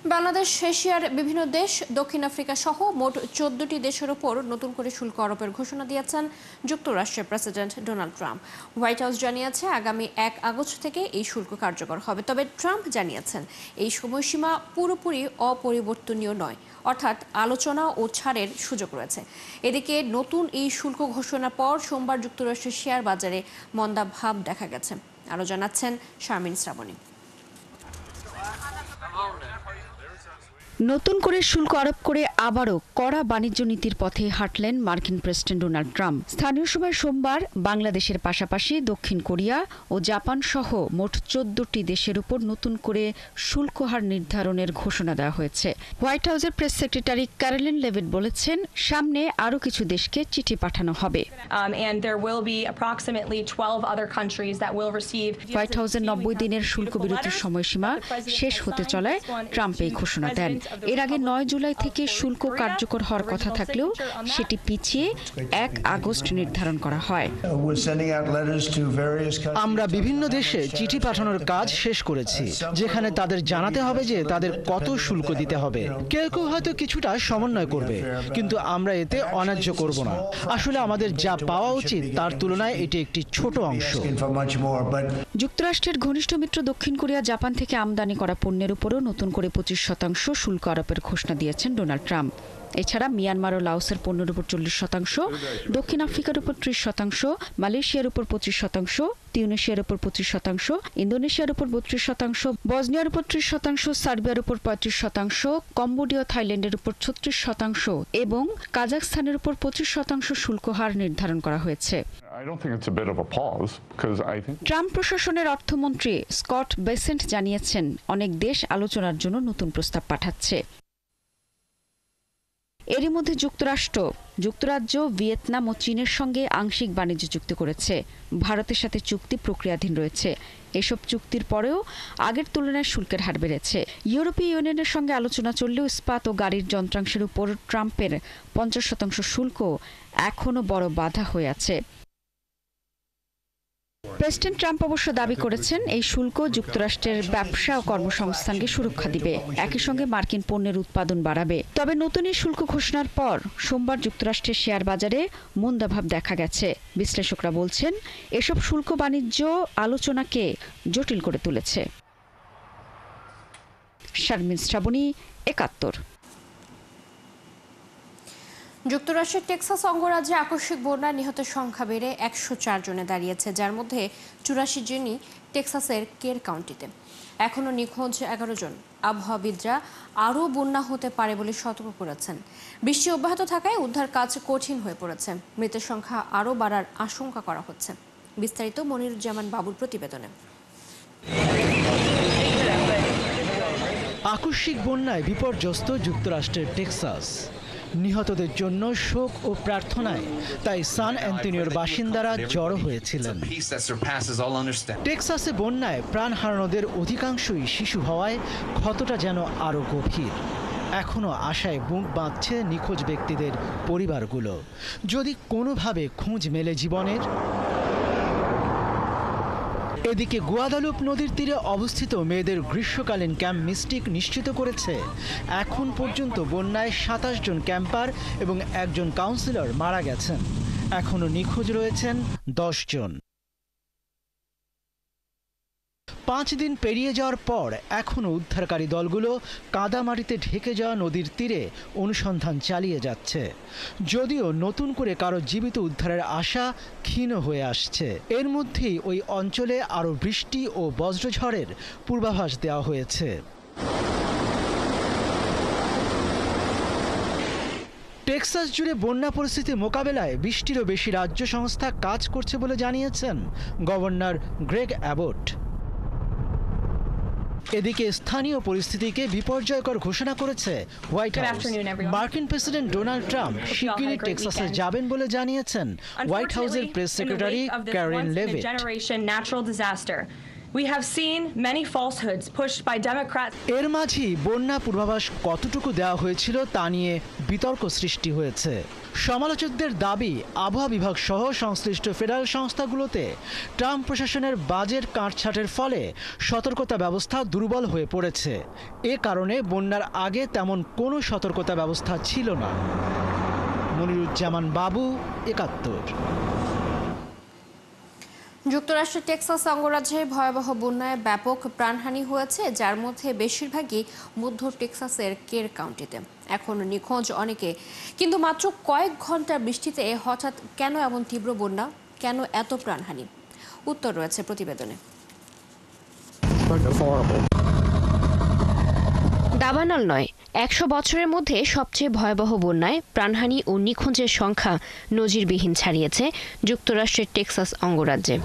বাংলাদেশ, এশিয়ার বিভিন্ন দেশ, দক্ষিণ আফ্রিকা সহ মোট 14টি দেশের ওপর নতুন করে শুল্ক আরোপের ঘোষণা দিয়েছেন যুক্তরাষ্ট্রের president Donald Trump. White house জানিয়েছে আগামী 1 আগস্ট থেকে এই শুল্ক কার্যকর হবে। তবে ট্রাম্প জানিয়েছেন এই সময়সীমা পুরোপুরি অপরিবর্তনীয় নয়, অর্থাৎ আলোচনা ও ছাড়ের সুযোগ রয়েছে। এদিকে নতুন এই শুল্ক ঘোষণার পর সোমবার যুক্তরাষ্ট্রের শেয়ার বাজারে মন্দা ভাব দেখা গেছে। আরও জানাচ্ছেন শারমিন শ্রাবণী। নতুন করে শুল্ক আরোপ করে আবারও কড়া বাণিজ্য নীতির পথে হাঁটলেন মার্কিন প্রেসিডেন্ট ডোনাল্ড ট্রাম্প। স্থানীয় সময় সোমবার বাংলাদেশের পাশাপাশি দক্ষিণ কোরিয়া ও জাপান সহ মোট 14টি দেশের উপর নতুন করে শুল্ক হার নির্ধারণের ঘোষণা দেওয়া হয়েছে। হোয়াইট হাউসের প্রেস সেক্রেটারি ক্যারোলিন লেভিট বলেছেন, সামনে আরও কিছু দেশকে চিঠি পাঠানো হবে। হোয়াইট হাউসের 90 দিনের শুল্ক বিরতির সময়সীমা শেষ হতে চলায় ট্রাম্প এই ঘোষণা দেন। এর আগে 9 জুলাই থেকে শুল্ক কার্যকর হওয়ার কথা থাকলেও সেটি পিছিয়ে 1 আগস্ট নির্ধারণ করা হয়। আমরা বিভিন্ন দেশে চিঠি পাঠানোর কাজ শেষ করেছি, যেখানে তাদের জানাতে হবে যে তাদের কত শুল্ক দিতে হবে। কেউ কেউ হয়তো কিছুটা সমন্বয় করবে, কিন্তু আমরা এতে অন্যায্য করব না। আসলে আমাদের যা পাওয়া উচিত তার তুলনায় এটি একটি ছোট অংশ। যুক্তরাষ্ট্রের ঘনিষ্ঠ মিত্র দক্ষিণ কোরিয়া, জাপান থেকে আমদানি করা পণ্যের উপরও নতুন করে 25% শুল্ক আরোপের ঘোষণা দিয়েছেন ডোনাল্ড ট্রাম্প। এছাড়া মিয়ানমার ও লাওসের পণ্যের উপর 40%, দক্ষিণ আফ্রিকার উপর 30%, মালয়েশিয়ার উপর 25%, তিউনিসিয়ার উপর 25%, ইন্দোনেশিয়ার উপর 32%, বসনিয়ার উপর 30%, সার্বিয়ার উপর 35%, কম্বোডিয়া, থাইল্যান্ডের উপর 36% এবং কাজাখস্তানের উপর 25% শুল্ক হার নির্ধারণ করা হয়েছে। ট্রাম্প প্রশাসনের অর্থমন্ত্রী স্কট বেসেন্ট জানিয়েছেন, অনেক দেশ আলোচনার জন্য নতুন প্রস্তাব পাঠাচ্ছে। এরই মধ্যে যুক্তরাজ্য, ভিয়েতনাম ও চীনের সঙ্গে আংশিক বাণিজ্য চুক্তি করেছে। ভারতের সাথে চুক্তি প্রক্রিয়াধীন রয়েছে। এসব চুক্তির পরেও আগের তুলনায় শুল্কের হার বেড়েছে। ইউরোপীয় ইউনিয়নের সঙ্গে আলোচনা চললেও ইস্পাত ও গাড়ির যন্ত্রাংশের উপর ট্রাম্পের 50% শুল্ক এখনও বড় বাধা হয়ে আছে। প্রেসিডেন্ট ট্রাম্প অবশ্য দাবি করেছেন, এই শুল্ক যুক্তরাষ্ট্রের ব্যবসা ও কর্মসংস্থানকে সুরক্ষা দিবে, একই সঙ্গে মার্কিন পণ্যের উৎপাদন বাড়াবে। তবে নতুন এই শুল্ক ঘোষণার পর সোমবার যুক্তরাষ্ট্রের শেয়ার বাজারে মন্দাভাব দেখা গেছে। বিশ্লেষকরা বলছেন, এসব শুল্ক বাণিজ্য আলোচনাকে জটিল করে তুলেছে। শারমিন শ্রাবণী, 71। যুক্তরাষ্ট্রের টেক্সাস অঙ্গরাজ্যে আকস্মিক বন্যায় নিহতের সংখ্যা বেড়ে 104 জনে দাঁড়িয়েছে, যার মধ্যে 84 জনই টেক্সাসের কের কাউন্টিতে। এখনও নিখোঁজ 11 জন। আবহাওয়াবিদরা আরও বন্যা হতে পারে বলে সতর্ক করেছেন। বৃষ্টি অব্যাহত থাকায় উদ্ধার কাজ কঠিন হয়ে পড়েছে। মৃতের সংখ্যা আরও বাড়ার আশঙ্কা করা হচ্ছে। বিস্তারিত মনিরুজ্জামান বাবুর প্রতিবেদনে। আকস্মিক বন্যায় বিপর্যস্ত যুক্তরাষ্ট্রের টেক্সাস। নিহতদের জন্য শোক ও প্রার্থনায় তাই সান অ্যান্টনিওর বাসিন্দারা জড়ো হয়েছিলেন। টেক্সাসে বন্যায় প্রাণ হারানোদের অধিকাংশই শিশু হওয়ায় ক্ষতটা যেন আরও গভীর। এখনও আশায় বুক বাঁধছে নিখোঁজ ব্যক্তিদের পরিবারগুলো। যদি কোনোভাবে খোঁজ মেলে জীবনের। এদিকে গুয়াদালুপ নদীর তীরে অবস্থিত মেয়েদের গ্রীষ্মকালীন ক্যাম্প মিস্টিক নিশ্চিত করেছে, এখন পর্যন্ত বন্যায় 27 জন ক্যাম্পার এবং 1 জন কাউন্সিলর মারা গেছেন। এখনও নিখোঁজ রয়েছেন 10 জন। 5 দিন পেরিয়ে যাওয়ার পর এখনও উদ্ধারকারী দলগুলো কাদামাটিতে ঢেকে যাওয়া নদীর তীরে অনুসন্ধান চালিয়ে যাচ্ছে, যদিও নতুন করে কারো জীবিত উদ্ধারের আশা ক্ষীণ হয়ে আসছে। এর মধ্যেই ওই অঞ্চলে আরও বৃষ্টি ও বজ্রঝড়ের পূর্বাভাস দেওয়া হয়েছে। টেক্সাস জুড়ে বন্যা পরিস্থিতি মোকাবেলায় 20টিরও বেশি রাজ্য সংস্থা কাজ করছে বলে জানিয়েছেন গভর্নর গ্রেগ অ্যাবট। এদিকে স্থানীয় পরিস্থিতিকে বিপর্যয়কর ঘোষণা করেছে হোয়াইট হাউস। মার্কিন প্রেসিডেন্ট ডোনাল্ড ট্রাম্প শিগগিরই টেক্সাসে যাবেন বলে জানিয়েছেন হোয়াইট হাউসের press secretary Karoline Leavitt. We have seen many falsehoods pushed by Democrats. এর মাঝেই বন্যা পূর্বাভাস কতটুকু দেওয়া হয়েছিল তা নিয়ে বিতর্ক সৃষ্টি হয়েছে। সমালোচকদের দাবি, আবহাওয়া বিভাগ সহ সংশ্লিষ্ট ফেডারেল সংস্থাগুলোতে ট্রাম্প প্রশাসনের বাজেট কাটছাঁটের ফলে সতর্কতা ব্যবস্থা দুর্বল হয়ে পড়েছে। এ কারণে বন্যার আগে তেমন কোনো সতর্কতা ব্যবস্থা ছিল না। মনিরুজ্জামান বাবু, ৭১। যুক্তরাষ্ট্রের টেক্সাস অঙ্গরাজ্যে ভয়াবহ বন্যায় ব্যাপক প্রাণহানি হয়েছে, যার মধ্যে বেশিরভাগই মধ্য টেক্সাসের কের কাউন্টিতে। এখন নিখোঁজ অনেকে, কিন্তু মাত্র কয়েক ঘন্টার বৃষ্টিতে হঠাৎ কেন এমন তীব্র বন্যা, কেন এত প্রাণহানি? উত্তর রয়েছে প্রতিবেদনে। দাবানল নয়, ১০০ বছরের মধ্যে সবচেয়ে ভয়াবহ বন্যায় প্রাণহানি ও নিখোঁজের সংখ্যা নজিরবিহীন ছাড়িয়েছে যুক্তরাষ্ট্রের টেক্সাস অঙ্গরাজ্যে।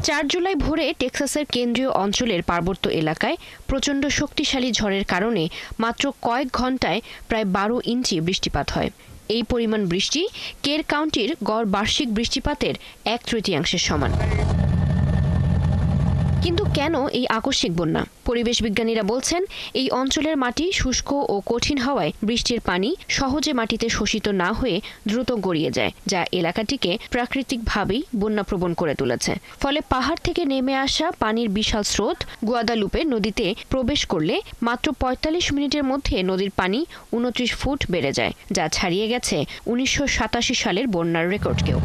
৪ জুলাই ভোরে টেক্সাসের কেন্দ্রীয় অঞ্চলের পার্বত্য এলাকায় প্রচণ্ড শক্তিশালী ঝড়ের কারণে মাত্র কয়েক ঘন্টায় প্রায় ১২ ইঞ্চি বৃষ্টিপাত হয়। এই পরিমাণ বৃষ্টি কের কাউন্টির গড় বার্ষিক বৃষ্টিপাতের ১/৩ সমান। কিন্তু কেন এই আকস্মিক বন্যা? পরিবেশ বিজ্ঞানীরা বলছেন, এই অঞ্চলের মাটি শুষ্ক ও কঠিন হওয়ায় বৃষ্টির পানি সহজে মাটিতে শোষিত না হয়ে দ্রুত গড়িয়ে যায়, যা এলাকাটিকে প্রাকৃতিকভাবেই বন্যাপ্রবণ করে তুলেছে। ফলে পাহাড় থেকে নেমে আসা পানির বিশাল স্রোত গুয়াদালুপে নদীতে প্রবেশ করলে মাত্র ৪৫ মিনিটের মধ্যে নদীর পানি ২৯ ফুট বেড়ে যায়, যা ছাড়িয়ে গেছে ১৯৮৭ সালের বন্যার রেকর্ডকেও।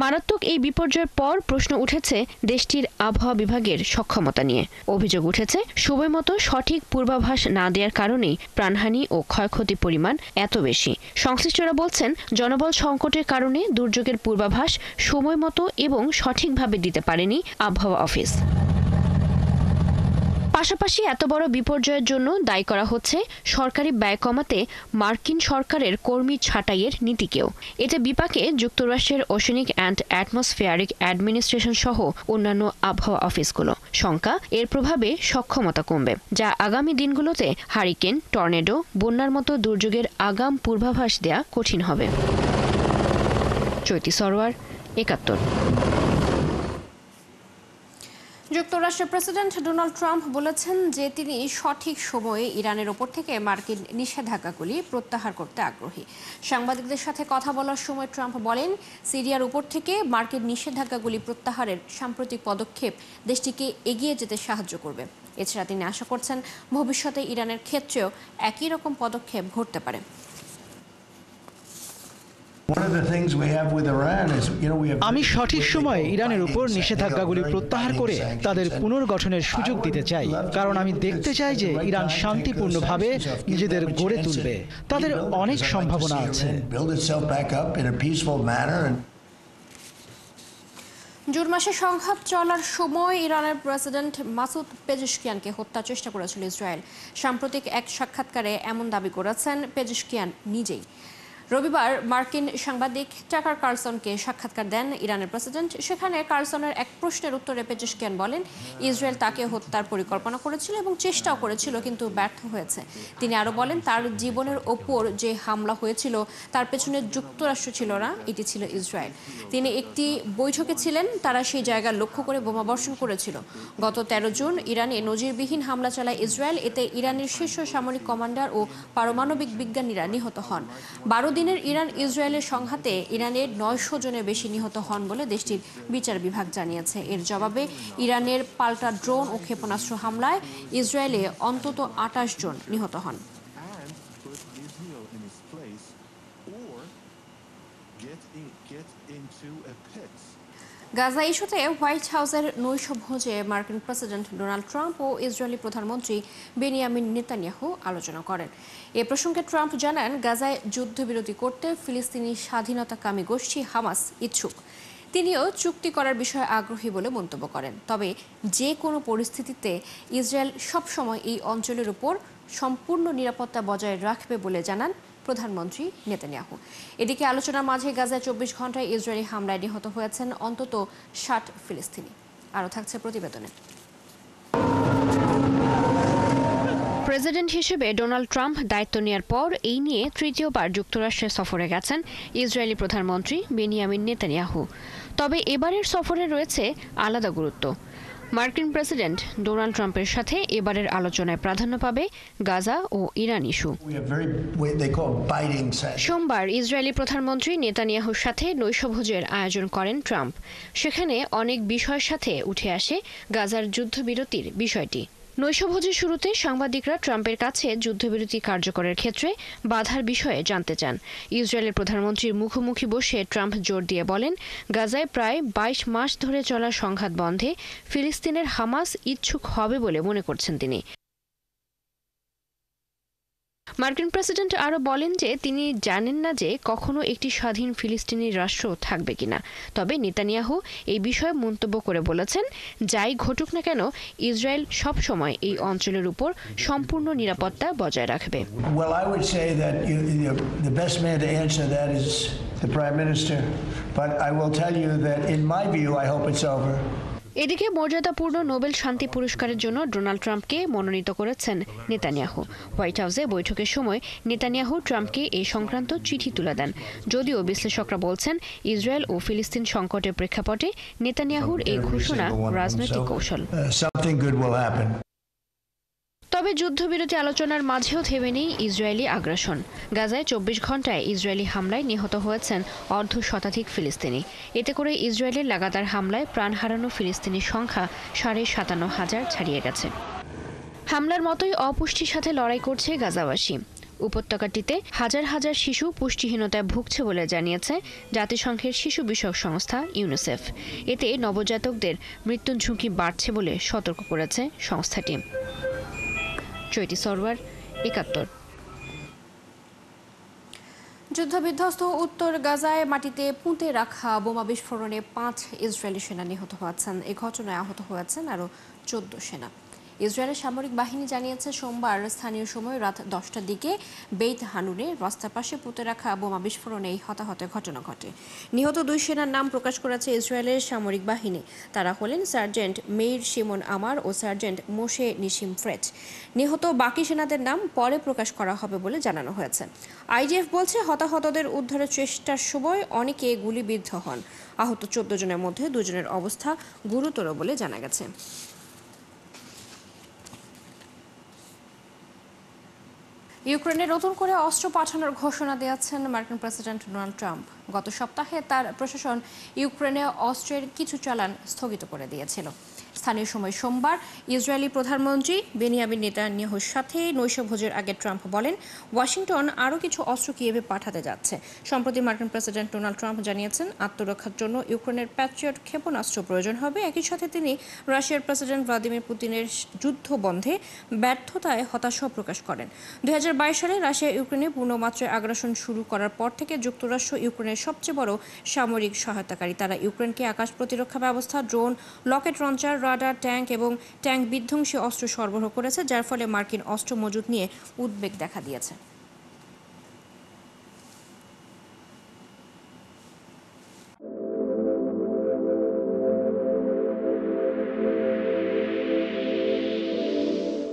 মারাত্মক এই বিপর্যয়ের পর প্রশ্ন উঠেছে দেশটির আবহাওয়া বিভাগের সক্ষমতা নিয়ে। অভিযোগ উঠেছে, সময়মতো সঠিক পূর্বাভাস না দেওয়ার কারণেই প্রাণহানি ও ক্ষয়ক্ষতির পরিমাণ এত বেশি। সংশ্লিষ্টরা বলছেন, জনবল সংকটের কারণে দুর্যোগের পূর্বাভাস সময়মতো এবং সঠিকভাবে দিতে পারেনি আবহাওয়া অফিস। পাশাপাশি এত বড় বিপর্যয়ের জন্য দায়ী করা হচ্ছে সরকারি ব্যয় কমাতে মার্কিন সরকারের কর্মী ছাঁটাইয়ের নীতিকেও। এতে বিপাকে যুক্তরাষ্ট্রের ওশেনিক অ্যান্ড অ্যাটমসফিয়ারিক অ্যাডমিনিস্ট্রেশন সহ অন্যান্য আবহাওয়া অফিসগুলো। শঙ্কা, এর প্রভাবে সক্ষমতা কমবে, যা আগামী দিনগুলোতে হারিকেন, টর্নেডো, বন্যার মতো দুর্যোগের আগাম পূর্বাভাস দেয়া কঠিন হবে। চৈতি সরোয়ার, ৭১। যুক্তরাষ্ট্রের প্রেসিডেন্ট ডোনাল্ড ট্রাম্প বলেছেন যে তিনি সঠিক সময়ে ইরানের ওপর থেকে মার্কিন নিষেধাজ্ঞাগুলি প্রত্যাহার করতে আগ্রহী। সাংবাদিকদের সাথে কথা বলার সময় ট্রাম্প বলেন, সিরিয়ার উপর থেকে মার্কিন নিষেধাজ্ঞাগুলি প্রত্যাহারের সাম্প্রতিক পদক্ষেপ দেশটিকে এগিয়ে যেতে সাহায্য করবে। এছাড়া তিনি আশা করছেন ভবিষ্যতে ইরানের ক্ষেত্রেও একই রকম পদক্ষেপ ঘটতে পারে। আমি সঠিক সময়ে ইরানের উপর নিষেধাজ্ঞাগুলি প্রত্যাহার করে তাদের পুনর্গঠনের সুযোগ দিতে চাই, কারণ আমি দেখতে চাই যে ইরান শান্তিপূর্ণভাবে নিজেদের গড়ে তুলবে। তাদের অনেক সম্ভাবনা আছে। জুন মাসে সংঘাত চলার সময় ইরানের প্রেসিডেন্ট মাসুদ পেজেশকিয়ানকে হত্যার চেষ্টা করেছিল ইসরায়েল। সাম্প্রতিক এক সাক্ষাৎকারে এমন দাবি করেছেন পেজেশকিয়ান নিজেই। রবিবার মার্কিন সাংবাদিক টাকার কার্লসনকে সাক্ষাৎকার দেন ইরানের প্রেসিডেন্ট। সেখানে কার্লসনের এক প্রশ্নের উত্তরে পেজেশকিয়ান বলেন, ইসরায়েল তাকে হত্যার পরিকল্পনা করেছিল এবং চেষ্টাও করেছিল, কিন্তু ব্যর্থ হয়েছে। তিনি আরও বলেন, তার জীবনের ওপর যে হামলা হয়েছিল তার পেছনে যুক্তরাষ্ট্র ছিল না, এটি ছিল ইসরায়েল। তিনি একটি বৈঠকে ছিলেন, তারা সেই জায়গা লক্ষ্য করে বোমাবর্ষণ করেছিল। গত ১৩ জুন ইরানে নজিরবিহীন হামলা চালায় ইসরায়েল। এতে ইরানের শীর্ষ সামরিক কমান্ডার ও পারমাণবিক বিজ্ঞানীরা নিহত হন। ১২ দিনের ইরান ইসরায়েলের সংঘাতে ইরানের ৯০০ জনের বেশি নিহত হন বলে দেশটির বিচার বিভাগ জানিয়েছে। এর জবাবে ইরানের পাল্টা ড্রোন ও ক্ষেপণাস্ত্র হামলায় ইসরায়েলে অন্তত ২৮ জন নিহত হন। গাজা ইস্যুতে হোয়াইট হাউসের নৈশভোজে মার্কিন প্রেসিডেন্ট ডোনাল্ড ট্রাম্প ও ইসরায়েলি প্রধানমন্ত্রী বেনিয়ামিন নেতানিয়াহু আলোচনা করেন। এ প্রসঙ্গে ট্রাম্প জানান, গাজায় যুদ্ধবিরতি করতে ফিলিস্তিনি স্বাধীনতাকামী গোষ্ঠী হামাস ইচ্ছুক। তিনিও চুক্তি করার বিষয়ে আগ্রহী বলে মন্তব্য করেন। তবে যে কোনো পরিস্থিতিতে ইসরায়েল সবসময় এই অঞ্চলের উপর সম্পূর্ণ নিরাপত্তা বজায় রাখবে বলে জানান প্রধানমন্ত্রী নেতানিয়াহু। এদিকে আলোচনার মাঝে গাজায় ২৪ ঘন্টায় ইসরায়েলি হামলায় নিহত হয়েছেন অন্তত ৬০ ফিলিস্তিনি। আরও থাকছে প্রতিবেদনে। প্রেসিডেন্ট হিসেবে ডোনাল্ড ট্রাম্প দায়িত্ব নেওয়ার পর এই নিয়ে তৃতীয়বার যুক্তরাষ্ট্রে সফরে গেছেন ইসরায়েলি প্রধানমন্ত্রী বেনিয়ামিন নেতানিয়াহু। তবে এবারের সফরে রয়েছে আলাদা গুরুত্ব। মার্কিন প্রেসিডেন্ট ডোনাল্ড ট্রাম্পের সাথে এবারের আলোচনায় প্রাধান্য পাবে গাজা ও ইরান ইস্যু। সোমবার ইসরায়েলি প্রধানমন্ত্রী নেতানিয়াহুর সাথে নৈশভোজের আয়োজন করেন ট্রাম্প। সেখানে অনেক বিষয়ের সাথে উঠে আসে গাজার যুদ্ধবিরতির বিষয়টি। নৈশভোজের শুরুতে সাংবাদিকরা ট্রাম্পের কাছে যুদ্ধবিরতি কার্যকরের ক্ষেত্রে বাধার বিষয়ে জানতে চান। ইসরায়েলের প্রধানমন্ত্রীর মুখোমুখি বসে ট্রাম্প জোর দিয়ে বলেন, গাজায় প্রায় ২২ মাস ধরে চলা সংঘাত বন্ধে ফিলিস্তিনের হামাস ইচ্ছুক হবে বলে মনে করছেন তিনি। মার্কিন প্রেসিডেন্ট আরও বলেন যে তিনি জানেন না যে কখনো একটি স্বাধীন ফিলিস্তিনি রাষ্ট্র থাকবে কিনা। তবে নেতানিয়াহু এই বিষয়ে মন্তব্য করে বলেছেন, যাই ঘটুক না কেন ইসরায়েল সব সময় এই অঞ্চলের উপর সম্পূর্ণ নিরাপত্তা বজায় রাখবে। Well, I would say that the best man to answer that is the Prime Minister, but I will tell you that in my view I hope it's over. এদিকে মর্যাদাপূর্ণ নোবেল শান্তি পুরস্কারের জন্য ডোনাল্ড ট্রাম্পকে মনোনীত করেছেন নেতানিয়াহু। হোয়াইট হাউসে বৈঠকের সময় নেতানিয়াহু ট্রাম্পকে এই সংক্রান্ত চিঠি তুলে দেন। যদিও বিশ্লেষকরা বলছেন, ইসরায়েল ও ফিলিস্তিন সংকটের প্রেক্ষাপটে নেতানিয়াহুর এই ঘোষণা রাজনৈতিক কৌশল। তবে যুদ্ধবিরতি আলোচনার মাঝেও থেমে নেই ইসরায়েলি আগ্রাসন। গাজায় ২৪ ঘণ্টায় ইসরায়েলি হামলায় নিহত হয়েছেন অর্ধশতাধিক ফিলিস্তিনি। এতে করে ইসরায়েলের লাগাতার হামলায় প্রাণ হারানো ফিলিস্তিনির সংখ্যা ৫৭,৫০০ ছাড়িয়ে গেছে। হামলার মতোই অপুষ্টির সাথে লড়াই করছে গাজাবাসী। উপত্যকাটিতে হাজার হাজার শিশু পুষ্টিহীনতায় ভুগছে বলে জানিয়েছে জাতিসংঘের শিশু বিষয়ক সংস্থা ইউনিসেফ। এতে নবজাতকদের মৃত্যুর ঝুঁকি বাড়ছে বলে সতর্ক করেছে সংস্থাটি। চৈতি সরওয়ার, ৭১। যুদ্ধবিধ্বস্ত উত্তর গাজায় মাটিতে পুঁতে রাখা বোমা বিস্ফোরণে ৫ ইসরায়েলি সেনা নিহত হয়েছেন। এই ঘটনায় আহত হয়েছেন আরও ১৪ সেনা। ইসরায়েলের সামরিক বাহিনী জানিয়েছে, সোমবার স্থানীয় সময় রাত ১০টার দিকে বেইত হানুনে রাস্তার পাশে পুঁতে রাখা বোমা বিস্ফোরণে এই হতাহতের ঘটনা ঘটে। নিহত ২ সেনার নাম প্রকাশ করেছে ইসরায়েলের সামরিক বাহিনী। তারা হলেন সার্জেন্ট মেইর শিমন আমার ও সার্জেন্ট মোশে নিশিম ফ্রেট। নিহত বাকি সেনাদের নাম পরে প্রকাশ করা হবে বলে জানানো হয়েছে। আইডিএফ বলছে, হতাহতদের উদ্ধারের চেষ্টার সময় অনেকে গুলিবিদ্ধ হন। আহত ১৪ জনের মধ্যে ২ জনের অবস্থা গুরুতর বলে জানা গেছে। ইউক্রেনে নতুন করে অস্ত্র পাঠানোর ঘোষণা দিয়েছেন মার্কিন প্রেসিডেন্ট ডোনাল্ড ট্রাম্প। গত সপ্তাহে তার প্রশাসন ইউক্রেনে অস্ত্রের কিছু চালান স্থগিত করে দিয়েছিল। স্থানীয় সময় সোমবার ইসরায়েলি প্রধানমন্ত্রী বেনিয়ামিন নেতানিয়াহুর সাথে নৈশভোজের আগে ট্রাম্প বলেন, ওয়াশিংটন আরও কিছু অস্ত্র কিয়েভে পাঠাতে যাচ্ছে। সম্প্রতি মার্কিন প্রেসিডেন্ট ডোনাল্ড ট্রাম্প জানিয়েছেন, আত্মরক্ষার জন্য ইউক্রেনের প্যাট্রিয়ট ক্ষেপণাস্ত্র প্রয়োজন হবে। একই সাথে তিনি রাশিয়ার প্রেসিডেন্ট ভ্লাদিমির পুতিনের যুদ্ধ বন্ধে ব্যর্থতায় হতাশা প্রকাশ করেন। ২০২২ সালে রাশিয়া ইউক্রেনে পূর্ণমাত্রায় আগ্রাসন শুরু করার পর থেকে যুক্তরাষ্ট্র ইউক্রেনের সবচেয়ে বড় সামরিক সহায়তাকারী। তারা ইউক্রেনকে আকাশ প্রতিরক্ষা ব্যবস্থা, drone, rocket launcher, radar, tank এবং ট্যাঙ্ক বিধ্বংসী অস্ত্র সরবরাহ করেছে, যার ফলে মার্কিন অস্ত্র মজুত নিয়ে উদ্বেগ দেখা দিয়েছে।